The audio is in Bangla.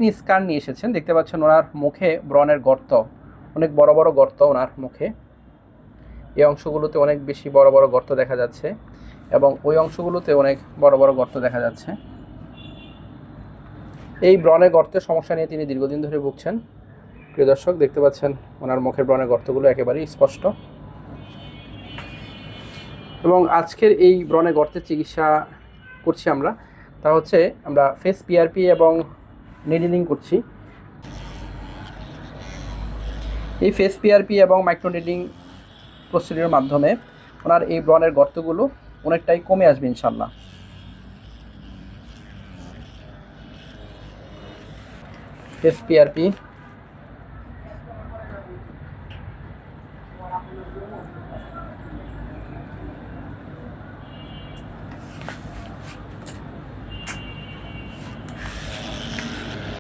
অ্যাকনি স্কার নিয়ে এসেছেন। দেখতে পাচ্ছেন ওনার মুখে ব্রণের গর্ত, অনেক বড় বড় গর্ত ওনার মুখে। এই অংশগুলোতে অনেক বেশি বড় বড় গর্ত দেখা যাচ্ছে এবং ওই অংশগুলোতে অনেক বড় বড় গর্ত দেখা যাচ্ছে। এই ব্রণের গর্তের সমস্যা নিয়ে তিনি দীর্ঘদিন ধরে ভুগছেন। প্রিয় দর্শক, দেখতে পাচ্ছেন ওনার মুখের ব্রণের গর্তগুলো একেবারেই স্পষ্ট। এবং আজকের এই ব্রণের গর্তের চিকিৎসা করছি আমরা, তা হচ্ছে আমরা ফেস পিআরপি এবং নিডলিং করছি। এই ফেস পিআরপি এবং মাইক্রো নিডলিং প্রসিডিউরের মাধ্যমে ওনার এই ব্রণের গর্তগুলো অনেকটাই কমে আসবে ইনশাল্লাহ। Face PRP